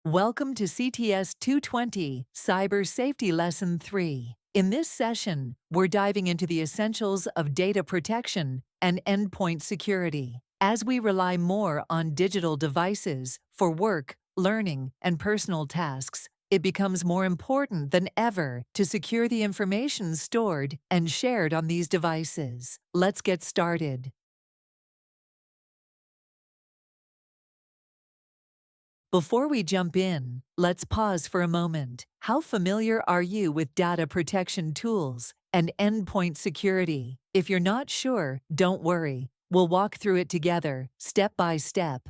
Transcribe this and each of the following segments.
Welcome to CTS 220 Cyber Safety Lesson 3. In this session, we're diving into the essentials of data protection and endpoint security. As we rely more on digital devices for work, learning, and personal tasks, it becomes more important than ever to secure the information stored and shared on these devices. Let's get started. Before we jump in, let's pause for a moment. How familiar are you with data protection tools and endpoint security? If you're not sure, don't worry. We'll walk through it together, step by step.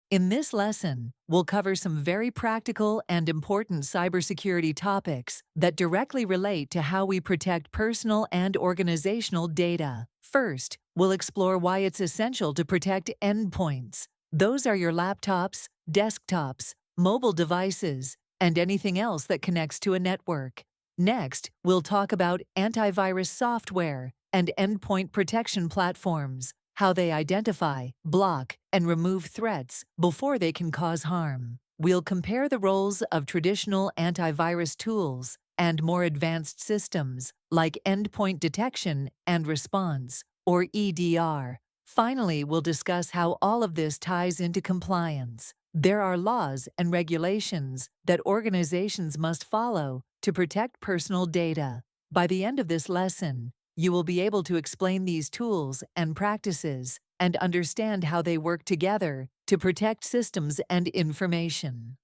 In this lesson, we'll cover some very practical and important cybersecurity topics that directly relate to how we protect personal and organizational data. First, we'll explore why it's essential to protect endpoints. Those are your laptops, desktops, mobile devices, and anything else that connects to a network. Next, we'll talk about antivirus software and endpoint protection platforms, how they identify, block, and remove threats before they can cause harm. We'll compare the roles of traditional antivirus tools and more advanced systems like endpoint detection and response, or EDR. Finally, we'll discuss how all of this ties into compliance. There are laws and regulations that organizations must follow to protect personal data. By the end of this lesson, you will be able to explain these tools and practices and understand how they work together to protect systems and information.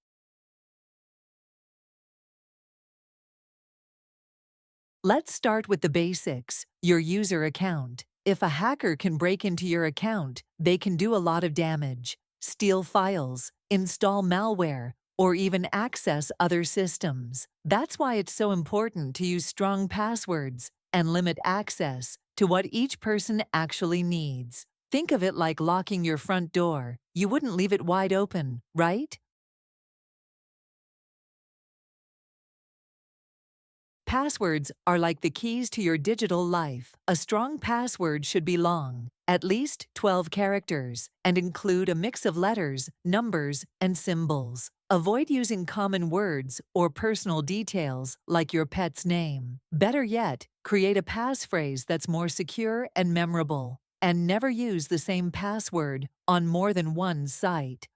Let's start with the basics, your user account. If a hacker can break into your account, they can do a lot of damage, steal files, install malware, or even access other systems. That's why it's so important to use strong passwords and limit access to what each person actually needs. Think of it like locking your front door. You wouldn't leave it wide open, right? Passwords are like the keys to your digital life. A strong password should be long, at least 12 characters, and include a mix of letters, numbers, and symbols. Avoid using common words or personal details like your pet's name. Better yet, create a passphrase that's more secure and memorable. And never use the same password on more than one site.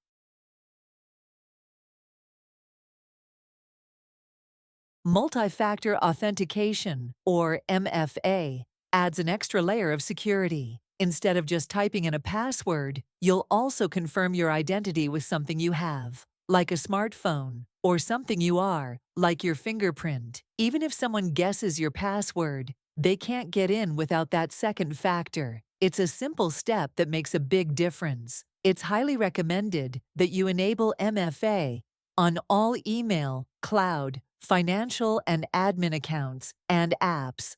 Multi-factor authentication, or MFA, adds an extra layer of security. Instead of just typing in a password, you'll also confirm your identity with something you have, like a smartphone, or something you are, like your fingerprint. Even if someone guesses your password, they can't get in without that second factor. It's a simple step that makes a big difference. It's highly recommended that you enable MFA on all email, cloud, financial and admin accounts, and apps.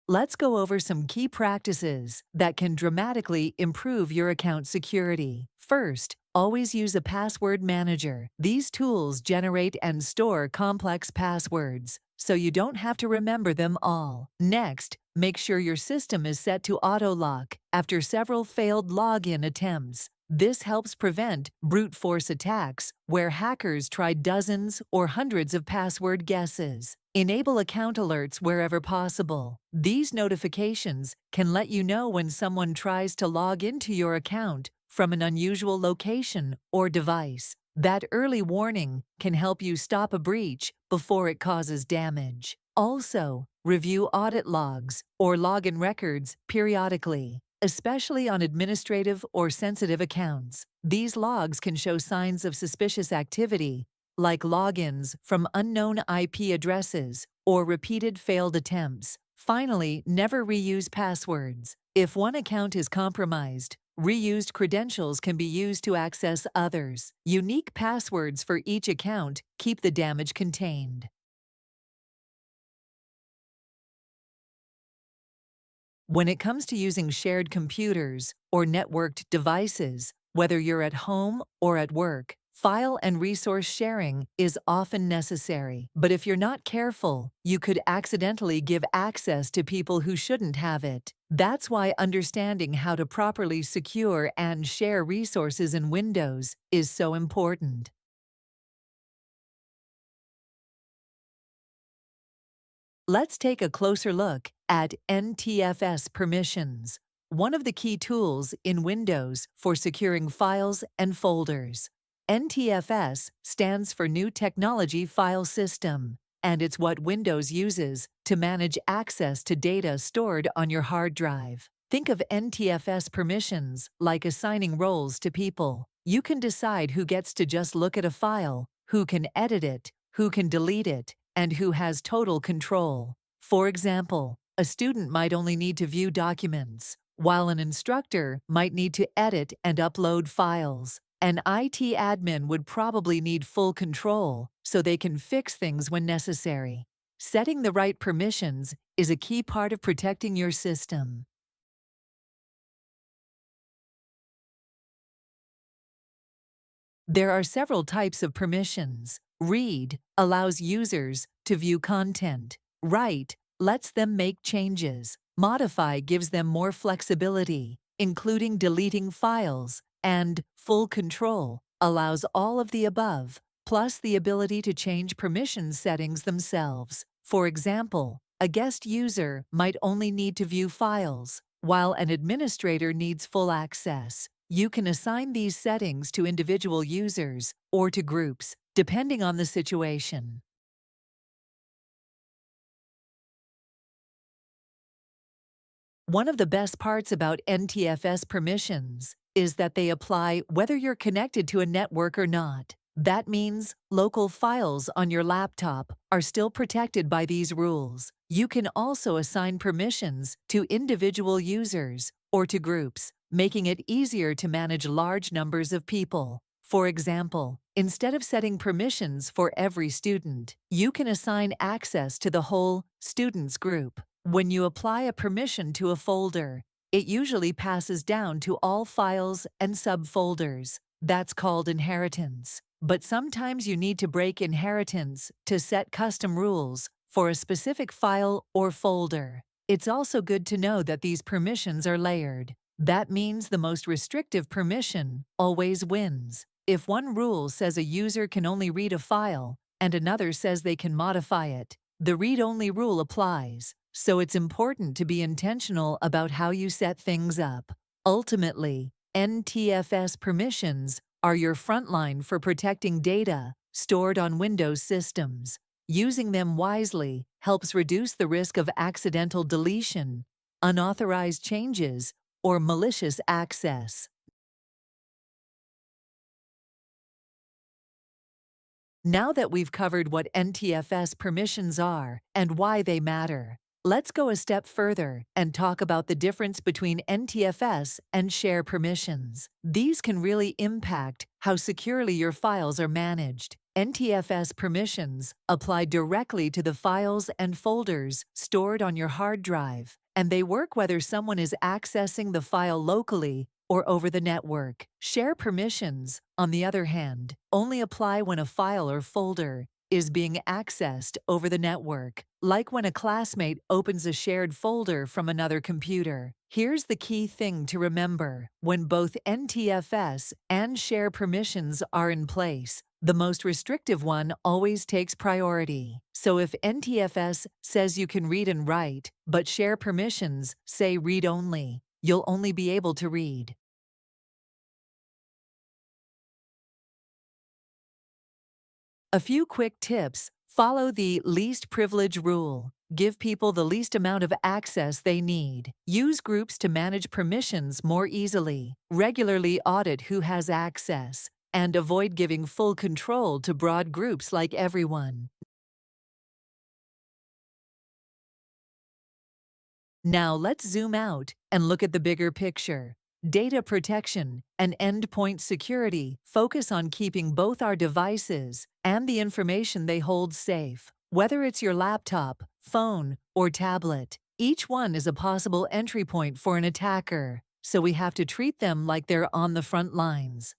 Let's go over some key practices that can dramatically improve your account security. First, always use a password manager. These tools generate and store complex passwords, so you don't have to remember them all. Next, make sure your system is set to auto-lock after several failed login attempts. This helps prevent brute force attacks where hackers try dozens or hundreds of password guesses. Enable account alerts wherever possible. These notifications can let you know when someone tries to log into your account from an unusual location or device. That early warning can help you stop a breach before it causes damage. Also, review audit logs or login records periodically, especially on administrative or sensitive accounts. These logs can show signs of suspicious activity, like logins from unknown IP addresses or repeated failed attempts. Finally, never reuse passwords. If one account is compromised, reused credentials can be used to access others. Unique passwords for each account keep the damage contained. When it comes to using shared computers or networked devices, whether you're at home or at work, File and resource sharing is often necessary, but if you're not careful, you could accidentally give access to people who shouldn't have it. That's why understanding how to properly secure and share resources in Windows is so important. Let's take a closer look at NTFS permissions, one of the key tools in Windows for securing files and folders. NTFS stands for New Technology File System, and it's what Windows uses to manage access to data stored on your hard drive. Think of NTFS permissions like assigning roles to people. You can decide who gets to just look at a file, who can edit it, who can delete it, and who has total control. For example, a student might only need to view documents, while an instructor might need to edit and upload files. An IT admin would probably need full control so they can fix things when necessary. Setting the right permissions is a key part of protecting your system. There are several types of permissions. Read allows users to view content. Write lets them make changes. Modify gives them more flexibility, including deleting files. And full control allows all of the above, plus the ability to change permission settings themselves. For example, a guest user might only need to view files, while an administrator needs full access. You can assign these settings to individual users or to groups, depending on the situation. One of the best parts about NTFS permissions is that they apply whether you're connected to a network or not. That means local files on your laptop are still protected by these rules. You can also assign permissions to individual users or to groups, making it easier to manage large numbers of people. For example, instead of setting permissions for every student, you can assign access to the whole students group. When you apply a permission to a folder, it usually passes down to all files and subfolders. That's called inheritance. But sometimes you need to break inheritance to set custom rules for a specific file or folder. It's also good to know that these permissions are layered. That means the most restrictive permission always wins. If one rule says a user can only read a file and another says they can modify it, the read-only rule applies. So it's important to be intentional about how you set things up. Ultimately, NTFS permissions are your front line for protecting data stored on Windows systems. Using them wisely helps reduce the risk of accidental deletion, unauthorized changes, or malicious access. Now that we've covered what NTFS permissions are and why they matter, let's go a step further and talk about the difference between NTFS and share permissions. These can really impact how securely your files are managed. NTFS permissions apply directly to the files and folders stored on your hard drive, and they work whether someone is accessing the file locally or over the network. Share permissions, on the other hand, only apply when a file or folder is being accessed over the network, like when a classmate opens a shared folder from another computer. Here's the key thing to remember. When both NTFS and share permissions are in place, the most restrictive one always takes priority. So if NTFS says you can read and write, but share permissions say read only, you'll only be able to read. A few quick tips. Follow the least privilege rule. Give people the least amount of access they need. Use groups to manage permissions more easily. Regularly audit who has access. And avoid giving full control to broad groups like everyone. Now let's zoom out and look at the bigger picture. Data protection and endpoint security focus on keeping both our devices and the information they hold safe. Whether it's your laptop, phone, or tablet, each one is a possible entry point for an attacker, so we have to treat them like they're on the front lines.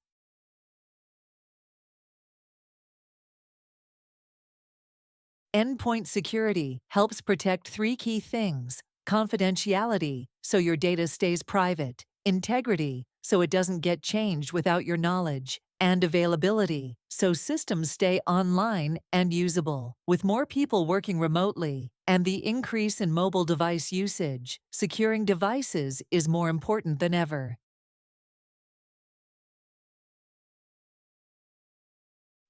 Endpoint security helps protect three key things: confidentiality, so your data stays private; integrity, so it doesn't get changed without your knowledge; and availability, so systems stay online and usable. With more people working remotely and the increase in mobile device usage, securing devices is more important than ever.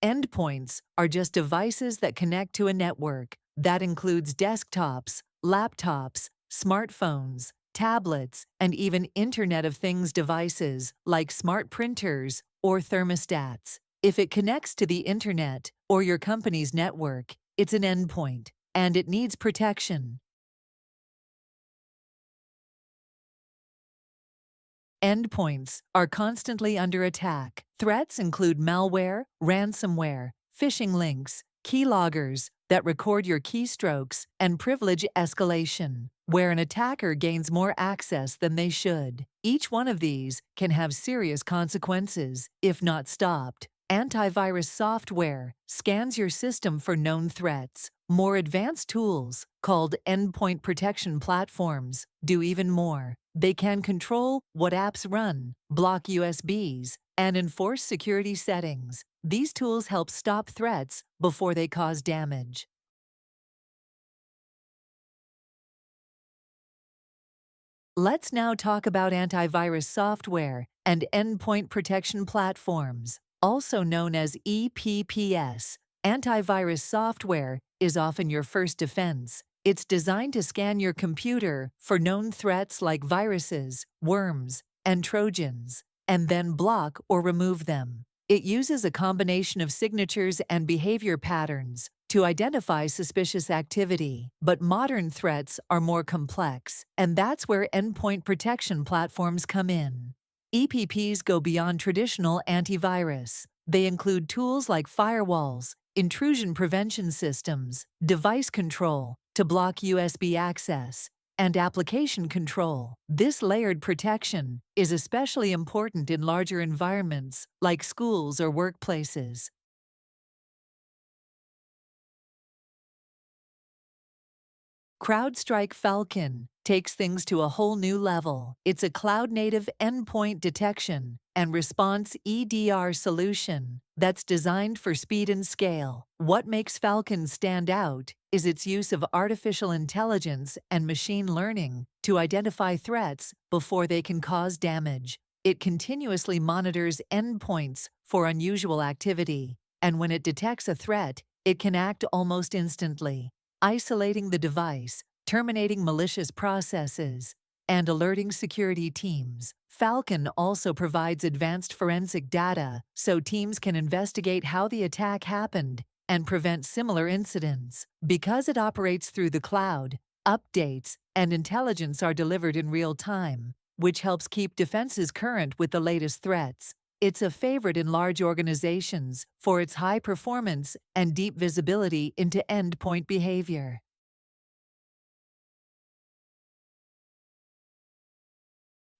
Endpoints are just devices that connect to a network. That includes desktops, laptops, smartphones, tablets, and even Internet of Things devices like smart printers or thermostats. If it connects to the internet or your company's network, it's an endpoint, and it needs protection. Endpoints are constantly under attack. Threats include malware, ransomware, phishing links, keyloggers that record your keystrokes, and privilege escalation, where an attacker gains more access than they should. Each one of these can have serious consequences if not stopped. Antivirus software scans your system for known threats. More advanced tools, called endpoint protection platforms, do even more. They can control what apps run, block USBs, and enforce security settings. These tools help stop threats before they cause damage. Let's now talk about antivirus software and endpoint protection platforms, also known as EPPS. Antivirus software is often your first defense. It's designed to scan your computer for known threats like viruses, worms, and Trojans, and then block or remove them. It uses a combination of signatures and behavior patterns to identify suspicious activity. But modern threats are more complex, and that's where endpoint protection platforms come in. EPPs go beyond traditional antivirus. They include tools like firewalls, intrusion prevention systems, device control to block USB access, and application control. This layered protection is especially important in larger environments like schools or workplaces. CrowdStrike Falcon takes things to a whole new level. It's a cloud-native endpoint detection and response EDR solution that's designed for speed and scale. What makes Falcon stand out is its use of artificial intelligence and machine learning to identify threats before they can cause damage. It continuously monitors endpoints for unusual activity, and when it detects a threat, it can act almost instantly, isolating the device, terminating malicious processes, and alerting security teams. Falcon also provides advanced forensic data so teams can investigate how the attack happened and prevent similar incidents. Because it operates through the cloud, updates and intelligence are delivered in real time, which helps keep defenses current with the latest threats. It's a favorite in large organizations for its high performance and deep visibility into endpoint behavior.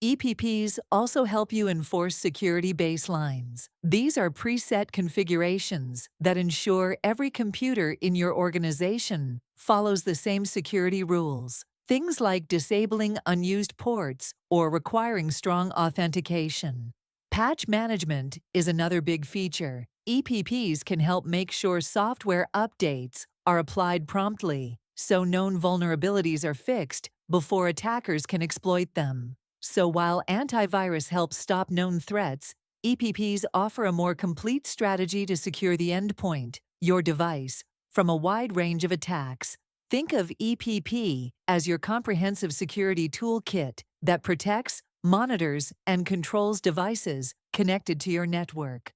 EPPs also help you enforce security baselines. These are preset configurations that ensure every computer in your organization follows the same security rules. Things like disabling unused ports or requiring strong authentication. Patch management is another big feature. EPPs can help make sure software updates are applied promptly, so known vulnerabilities are fixed before attackers can exploit them. So while antivirus helps stop known threats, EPPs offer a more complete strategy to secure the endpoint, your device, from a wide range of attacks. Think of EPP as your comprehensive security toolkit that protects, monitors, and controls devices connected to your network.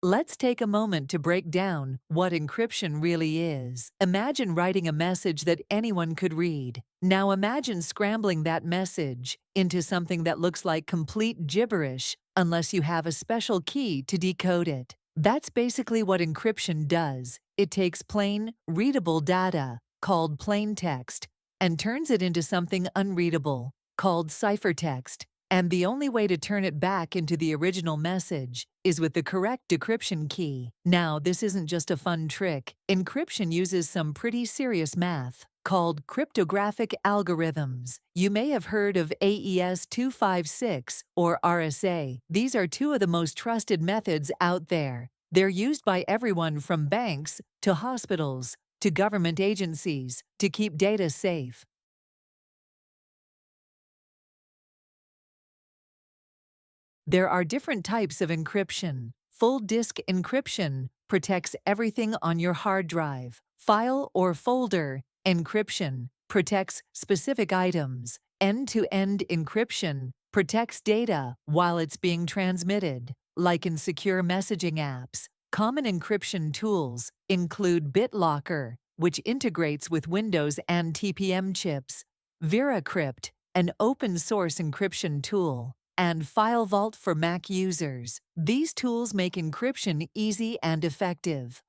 Let's take a moment to break down what encryption really is. Imagine writing a message that anyone could read. Now imagine scrambling that message into something that looks like complete gibberish unless you have a special key to decode it. That's basically what encryption does. It takes plain, readable data, called plain text, and turns it into something unreadable, called ciphertext. And the only way to turn it back into the original message is with the correct decryption key. Now, this isn't just a fun trick. Encryption uses some pretty serious math called cryptographic algorithms. You may have heard of AES 256 or RSA. These are two of the most trusted methods out there. They're used by everyone from banks to hospitals to government agencies to keep data safe. There are different types of encryption. Full disk encryption protects everything on your hard drive. File or folder encryption protects specific items. End-to-end encryption protects data while it's being transmitted, like in secure messaging apps. Common encryption tools include BitLocker, which integrates with Windows and TPM chips, VeraCrypt, an open-source encryption tool, and FileVault for Mac users. These tools make encryption easy and effective.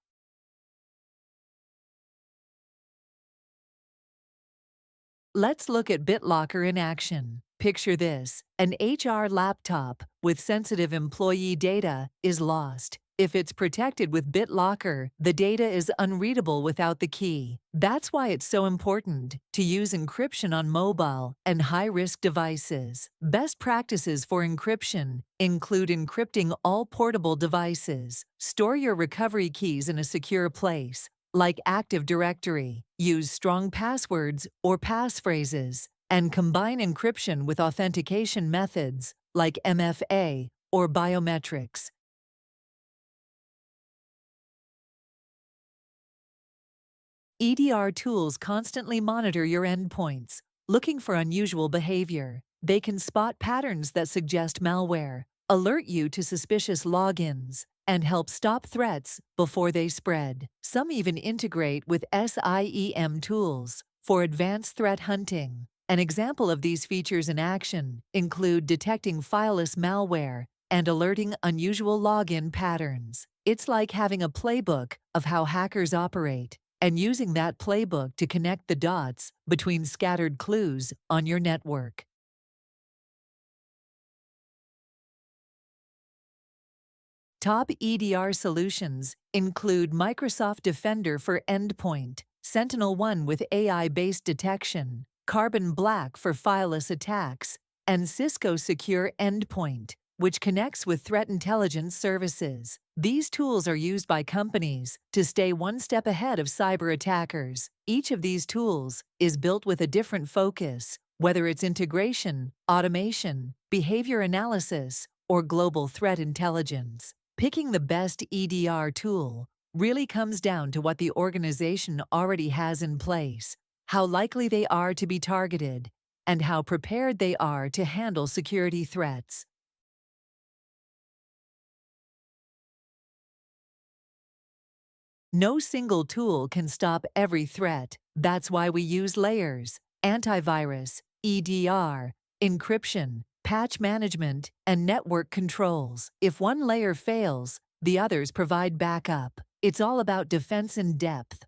Let's look at BitLocker in action. Picture this: an HR laptop with sensitive employee data is lost. If it's protected with BitLocker, the data is unreadable without the key. That's why it's so important to use encryption on mobile and high-risk devices. Best practices for encryption include encrypting all portable devices. Store your recovery keys in a secure place, like Active Directory. Use strong passwords or passphrases, and combine encryption with authentication methods like MFA or biometrics. EDR tools constantly monitor your endpoints, looking for unusual behavior. They can spot patterns that suggest malware, alert you to suspicious logins, and help stop threats before they spread. Some even integrate with SIEM tools for advanced threat hunting. An example of these features in action include detecting fileless malware and alerting unusual login patterns. It's like having a playbook of how hackers operate, and using that playbook to connect the dots between scattered clues on your network. Top EDR solutions include Microsoft Defender for Endpoint, Sentinel-1 with AI-based detection, Carbon Black for fileless attacks, and Cisco Secure Endpoint, which connects with threat intelligence services. These tools are used by companies to stay one step ahead of cyber attackers. Each of these tools is built with a different focus, whether it's integration, automation, behavior analysis, or global threat intelligence. Picking the best EDR tool really comes down to what the organization already has in place, how likely they are to be targeted, and how prepared they are to handle security threats. No single tool can stop every threat. That's why we use layers: antivirus, EDR, encryption, patch management, and network controls. If one layer fails, the others provide backup. It's all about defense in depth.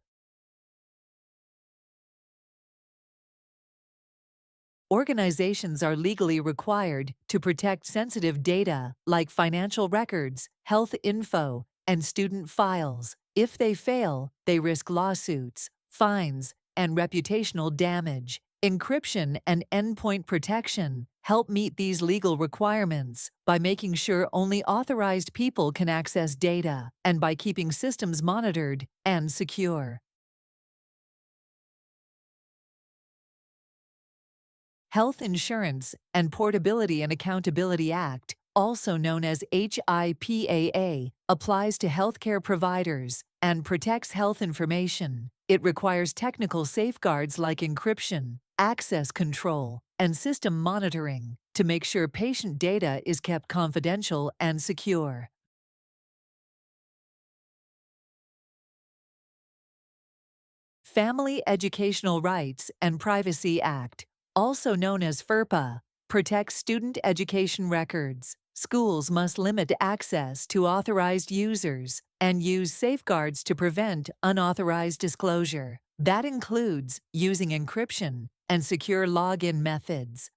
Organizations are legally required to protect sensitive data like financial records, health info, and student files. If they fail, they risk lawsuits, fines, and reputational damage. Encryption and endpoint protection help meet these legal requirements by making sure only authorized people can access data and by keeping systems monitored and secure. Health Insurance and Portability and Accountability Act, also known as HIPAA, applies to healthcare providers and protects health information. It requires technical safeguards like encryption, access control, and system monitoring to make sure patient data is kept confidential and secure. Family Educational Rights and Privacy Act, also known as FERPA, protects student education records. Schools must limit access to authorized users and use safeguards to prevent unauthorized disclosure. That includes using encryption and secure login methods.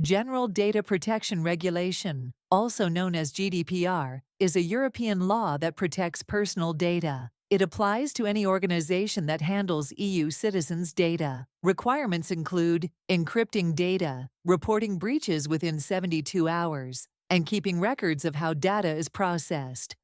General Data Protection Regulation, also known as GDPR, is a European law that protects personal data. It applies to any organization that handles EU citizens' data. Requirements include encrypting data, reporting breaches within 72 hours, and keeping records of how data is processed.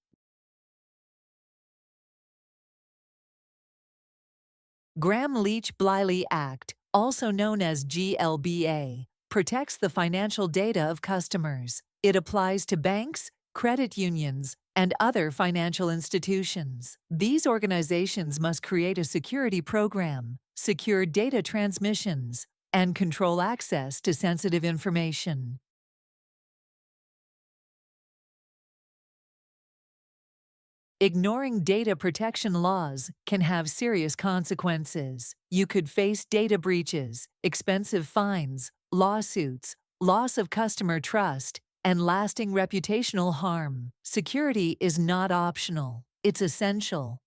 Gramm-Leach-Bliley Act, also known as GLBA, protects the financial data of customers. It applies to banks, credit unions, and other financial institutions. These organizations must create a security program, secure data transmissions, and control access to sensitive information. Ignoring data protection laws can have serious consequences. You could face data breaches, expensive fines, lawsuits, loss of customer trust, and lasting reputational harm. Security is not optional. It's essential.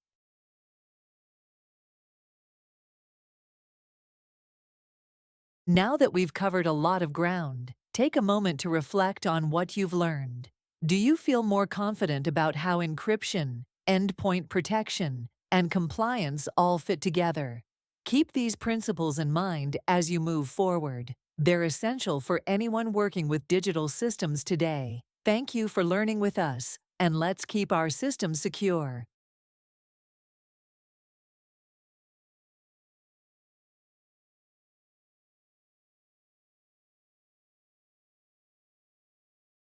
Now that we've covered a lot of ground, take a moment to reflect on what you've learned. Do you feel more confident about how encryption, endpoint protection, and compliance all fit together? Keep these principles in mind as you move forward. They're essential for anyone working with digital systems today. Thank you for learning with us, and let's keep our systems secure.